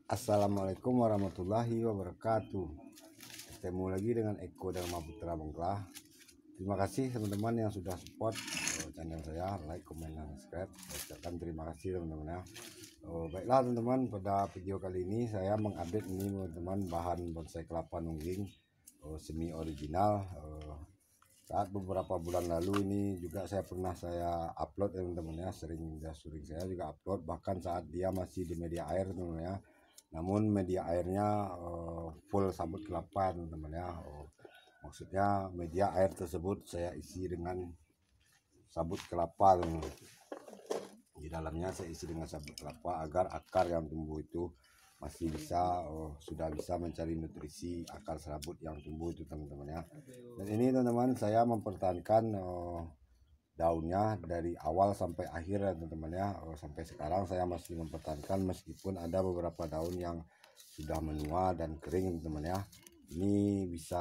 Assalamualaikum warahmatullahi wabarakatuh. Ketemu lagi dengan Eko Dharma Putra Bengklah. Terima kasih teman-teman yang sudah support channel saya, like, komen, dan subscribe. Ucapkan terima kasih teman-teman ya. Baiklah teman-teman, pada video kali ini saya mengupdate ini teman-teman bahan bonsai kelapa nungging semi original. Saat beberapa bulan lalu ini juga saya pernah upload teman-teman ya, sering saya juga upload, bahkan saat dia masih di media air teman-teman ya. Namun media airnya full sabut kelapa teman-teman ya. Maksudnya media air tersebut saya isi dengan sabut kelapa teman-teman. Di dalamnya saya isi dengan sabut kelapa agar akar yang tumbuh itu masih bisa sudah bisa mencari nutrisi akar serabut yang tumbuh itu teman-teman ya. Dan ini teman-teman saya mempertahankan daunnya dari awal sampai akhir ya teman-teman ya. Sampai sekarang saya masih mempertahankan meskipun ada beberapa daun yang sudah menua dan kering teman-teman ya. Ini bisa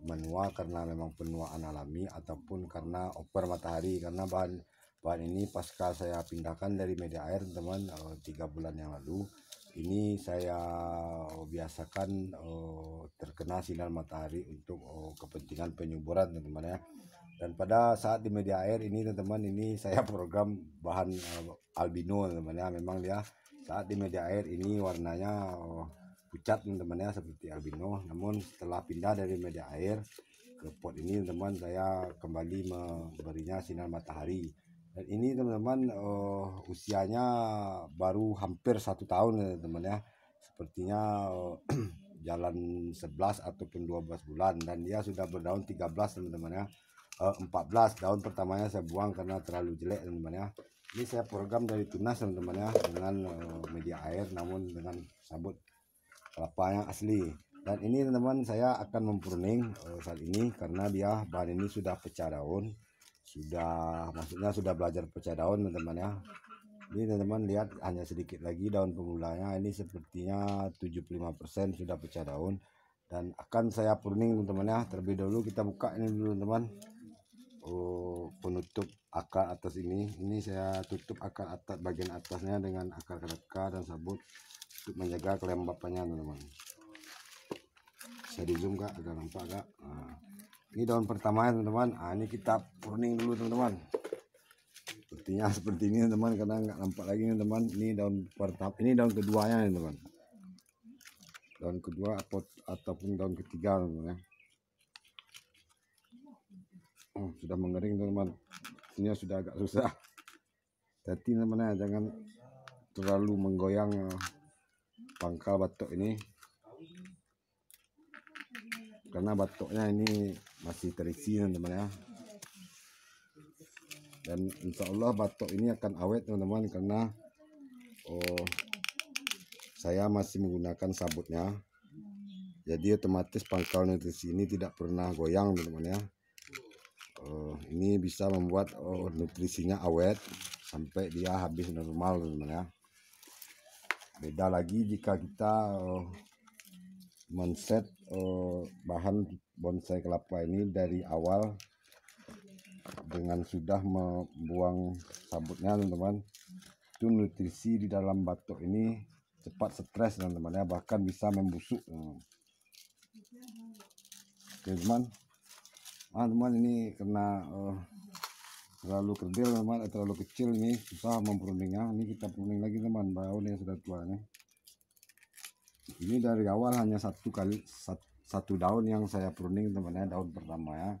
menua karena memang penuaan alami ataupun karena over matahari, karena bahan ini pasca saya pindahkan dari media air teman-teman 3 bulan yang lalu. Ini saya biasakan terkena sinar matahari untuk kepentingan penyuburan teman-teman ya. Dan pada saat di media air ini teman-teman, ini saya program bahan albino teman-teman ya. Memang dia saat di media air ini warnanya pucat teman-teman ya, seperti albino. Namun setelah pindah dari media air ke pot ini teman-teman, saya kembali memberinya sinar matahari. Dan ini teman-teman usianya baru hampir 1 tahun teman-teman ya. Sepertinya jalan 11 ataupun 12 bulan, dan dia sudah berdaun 13 teman-teman ya. 14 daun pertamanya saya buang karena terlalu jelek teman-teman ya. Ini saya program dari tunas teman-teman ya, dengan media air namun dengan sabut kelapa yang asli. Dan ini teman-teman saya akan mempruning saat ini karena dia bahan ini sudah pecah daun, maksudnya sudah belajar pecah daun teman-teman ya. Ini teman-teman lihat, hanya sedikit lagi daun pemulanya, ini sepertinya 75% sudah pecah daun dan akan saya pruning teman-teman ya. Terlebih dahulu kita buka ini dulu teman-teman, penutup akar atas ini saya tutup akar atas, bagian atasnya dengan akar kelapa dan sabut untuk menjaga kelembapannya teman-teman. Bisa di zoom kak agar nampak kak. Ini daun pertamanya teman-teman. Ini kita pruning dulu teman-teman. Sepertinya seperti ini teman, karena nggak nampak lagi nih teman. Ini daun pertama, ini daun keduanya nih teman. Daun kedua ataupun daun ketiga teman ya. Sudah mengering teman. Ini sudah agak susah. Hati teman ya, jangan terlalu menggoyang pangkal batok ini, karena batoknya ini masih terisi teman-teman ya. Dan insya Allah batok ini akan awet teman-teman, karena saya masih menggunakan sabutnya, jadi otomatis pangkal nutrisi ini tidak pernah goyang teman-teman ya. Ini bisa membuat nutrisinya awet sampai dia habis normal teman-teman ya. Beda lagi jika kita men-set bahan bonsai kelapa ini dari awal dengan sudah membuang sabutnya teman-teman. Itu nutrisi di dalam batok ini cepat stres teman-teman ya, bahkan bisa membusuk. Oke teman, teman ini karena terlalu kerdil teman, terlalu kecil, ini susah mempruningnya. Ini kita pruning lagi teman, daun yang sudah tua nih. Ini dari awal hanya satu daun yang saya pruning teman-teman, daun pertama ya,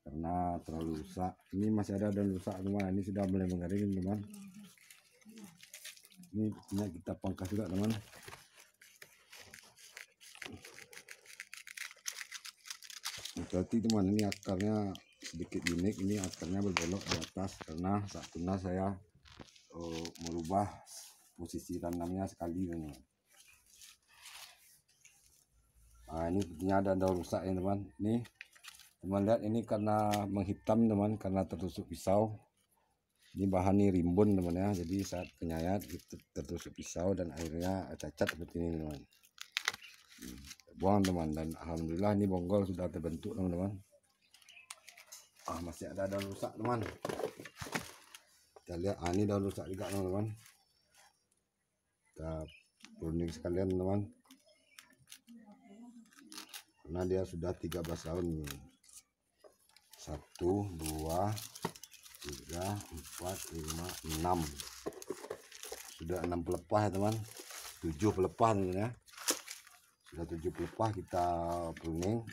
karena terlalu rusak. Ini masih ada daun rusak teman, ini sudah mulai mengering teman. Ini punya kita pangkas juga teman. Berarti teman, ini akarnya sedikit unik, ini akarnya berbelok di atas karena saat tunas saya merubah posisi tanamnya sekali teman. Ini sepertinya ada daun rusak ya teman. Nih teman lihat, ini karena menghitam teman, karena tertusuk pisau. Ini bahan ini rimbun teman ya, jadi saat penyayat tertusuk pisau dan akhirnya cacat seperti ini teman. Buang teman, dan alhamdulillah ini bonggol sudah terbentuk teman-teman. Masih ada daun rusak teman, kita lihat. Ini daun rusak juga teman-teman, kita pruning sekalian teman, karena dia sudah 13 tahun nih. 1 2 3 4 5 6, sudah 6 pelepah ya teman, 7 pelepah ya, sudah 7 pelepah kita pruning.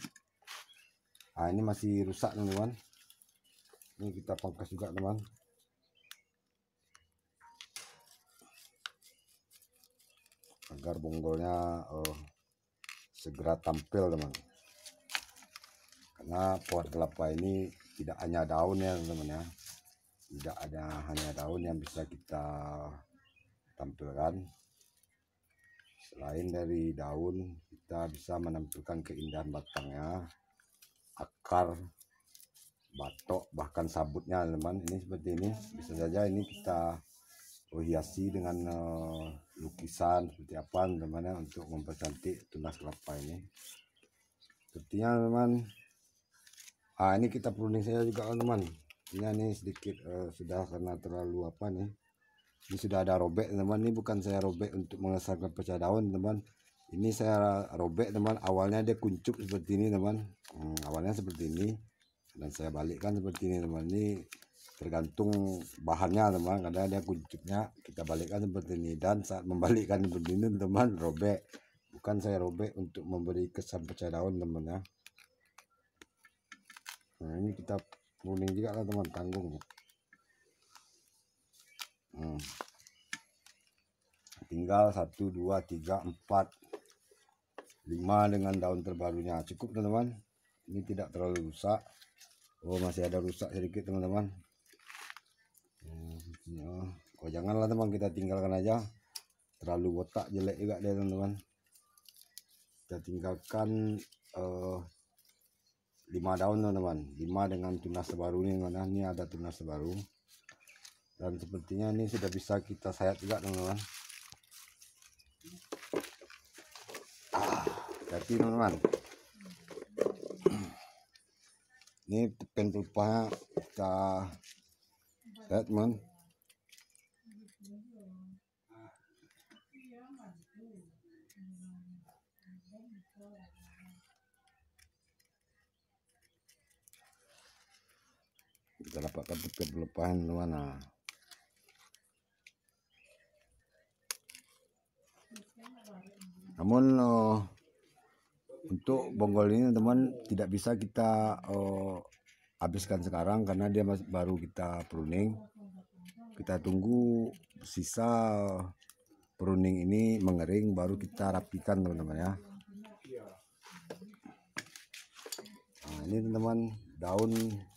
Nah ini masih rusak teman-teman, ini kita pangkas juga teman, agar bonggolnya segera tampil teman. Karena pohon kelapa ini tidak hanya daun ya teman-teman ya, tidak ada hanya daun yang bisa kita tampilkan. Selain dari daun, kita bisa menampilkan keindahan batangnya, akar, batok, bahkan sabutnya teman. Ini seperti ini, bisa saja ini kita hiasi dengan lukisan seperti apa teman ya, untuk mempercantik tunas kelapa ini. Sepertinya teman, ini kita pruning saya juga teman. Ini sedikit sudah karena terlalu apa nih, ini sudah ada robek teman. Ini bukan saya robek untuk mengesankan pecah daun teman, ini saya robek teman. Awalnya dia kuncup seperti ini teman, awalnya seperti ini, dan saya balikkan seperti ini teman. Ini tergantung bahannya teman, kadang dia kuncupnya kita balikkan seperti ini, dan saat membalikkan seperti ini teman robek. Bukan saya robek untuk memberi kesan pecah daun teman ya. Nah ini kita pruning juga lah teman, tanggung. Tinggal 1 2 3 4 5 dengan daun terbarunya, cukup teman-teman. Ini tidak terlalu rusak. Oh masih ada rusak sedikit teman-teman. Oh janganlah teman, kita tinggalkan aja, terlalu botak jelek juga dia teman-teman. Kita tinggalkan 5 daun teman-teman, 5 dengan tunas terbaru ini mana, ini ada tunas terbaru, dan sepertinya ini sudah bisa kita sayat juga teman-teman. Hati teman-teman, ini pen pelepahnya kita sayat teman. Kita dapatkan pen pelepahan teman. Namun untuk bonggol ini teman tidak bisa kita habiskan sekarang karena dia baru kita pruning. Kita tunggu sisa pruning ini mengering, baru kita rapikan teman-teman ya. Nah ini teman-teman, daun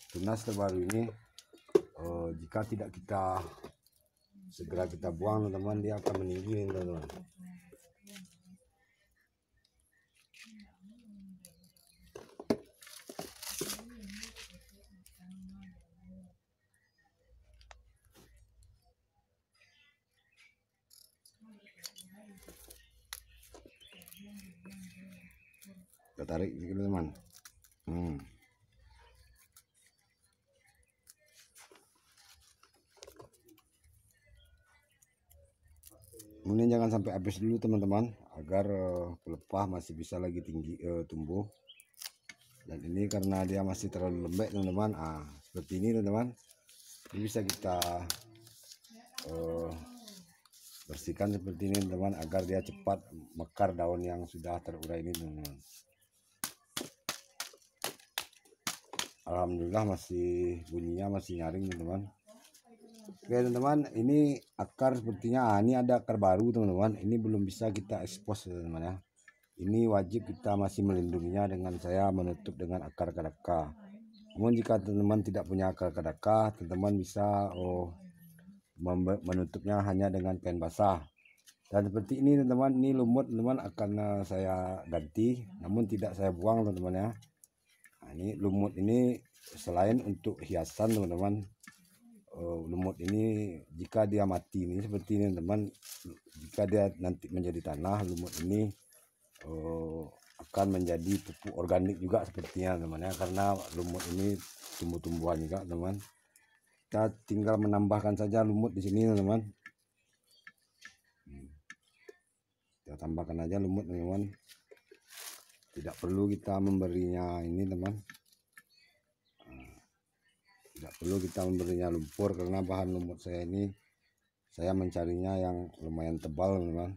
tunas terbaru ini jika tidak kita segera kita buang teman-teman, dia akan meninggi teman-teman. Kita tarik dulu teman. Kemudian jangan sampai habis dulu teman-teman, agar pelepah masih bisa lagi tinggi tumbuh. Dan ini karena dia masih terlalu lembek teman-teman, seperti ini teman-teman. Ini bisa kita bersihkan seperti ini teman, agar dia cepat mekar daun yang sudah terurai ini teman-teman. Alhamdulillah masih bunyinya masih nyaring teman-teman. Oke teman-teman, ini akar sepertinya ini ada akar baru teman-teman. Ini belum bisa kita ekspos teman-teman ya. Ini wajib kita masih melindunginya dengan saya menutup dengan akar kadaka. Namun jika teman-teman tidak punya akar kadaka, teman-teman bisa menutupnya hanya dengan kain basah. Dan seperti ini teman-teman, ini lumut teman-teman akan saya ganti, namun tidak saya buang teman-teman ya. Nah, ini lumut ini selain untuk hiasan teman-teman, lumut ini jika dia mati ini seperti ini teman, jika dia nanti menjadi tanah, lumut ini akan menjadi pupuk organik juga sepertinya teman ya, karena lumut ini tumbuh-tumbuhan juga teman. Kita tinggal menambahkan saja lumut di sini teman. tambahkan aja lumut teman-teman, tidak perlu kita memberinya ini teman, tidak perlu kita memberinya lumpur, karena bahan lumut saya ini saya mencarinya yang lumayan tebal teman-teman.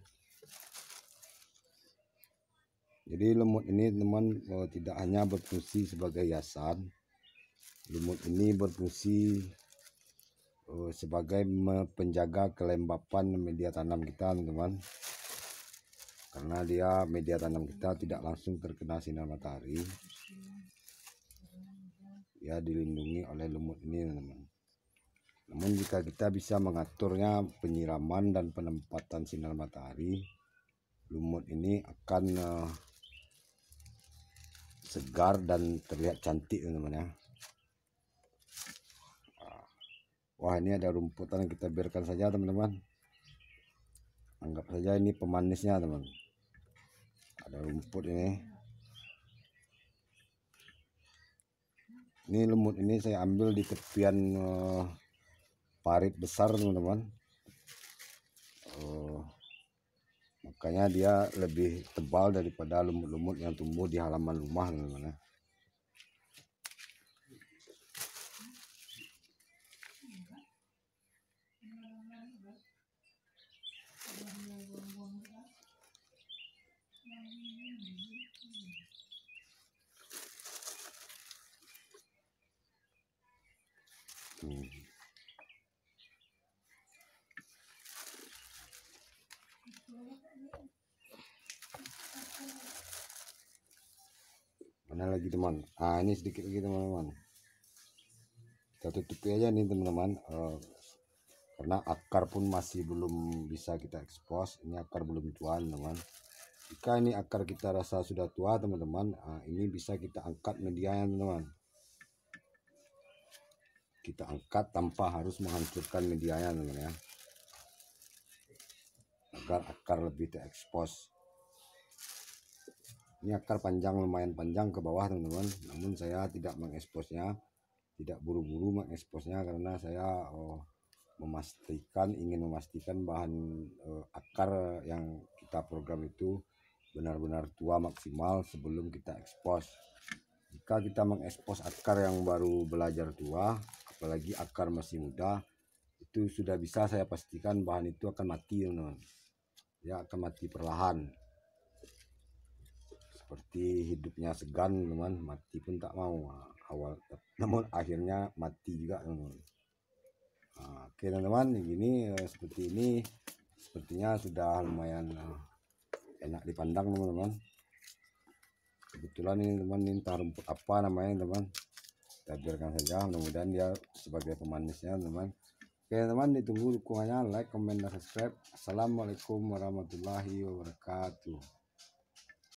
Jadi lumut ini teman tidak hanya berfungsi sebagai hiasan, lumut ini berfungsi sebagai penjaga kelembapan media tanam kita teman-teman, karena dia media tanam kita tidak langsung terkena sinar matahari, ya dilindungi oleh lumut ini teman-teman. Namun jika kita bisa mengaturnya penyiraman dan penempatan sinar matahari, lumut ini akan segar dan terlihat cantik teman-teman ya. Wah, ini ada rumputan, kita biarkan saja teman-teman, anggap saja ini pemanisnya teman. Ada rumput ini lumut ini saya ambil di tepian parit besar teman-teman, makanya dia lebih tebal daripada lumut-lumut yang tumbuh di halaman rumah teman-teman. Mana lagi teman? Nah, ini sedikit lagi teman-teman, kita tutupi aja nih teman-teman, karena akar pun masih belum bisa kita ekspos. Ini akar belum tua teman-teman. Jika ini akar kita rasa sudah tua teman-teman, ini bisa kita angkat medianya teman-teman. Kita angkat tanpa harus menghancurkan medianya teman-teman ya, agar akar lebih terekspos. Ini akar panjang, lumayan panjang ke bawah teman-teman, namun saya tidak mengeksposnya, tidak buru-buru mengeksposnya, karena saya ingin memastikan bahan akar yang kita program itu benar-benar tua maksimal sebelum kita ekspos. Jika kita mengekspos akar yang baru belajar tua, apalagi akar masih muda, itu sudah bisa saya pastikan bahan itu akan mati teman-teman ya, akan mati perlahan, seperti hidupnya segan teman, mati pun tak mau awal, namun akhirnya mati juga teman. Oke teman-teman, ini seperti ini, sepertinya sudah lumayan enak dipandang teman-teman. Kebetulan ini teman, ini entah rumput apa namanya teman, kita biarkan saja, mudah-mudahan dia sebagai pemanisnya teman. Oke teman, ditunggu dukungannya, like, comment, dan subscribe. Assalamualaikum warahmatullahi wabarakatuh.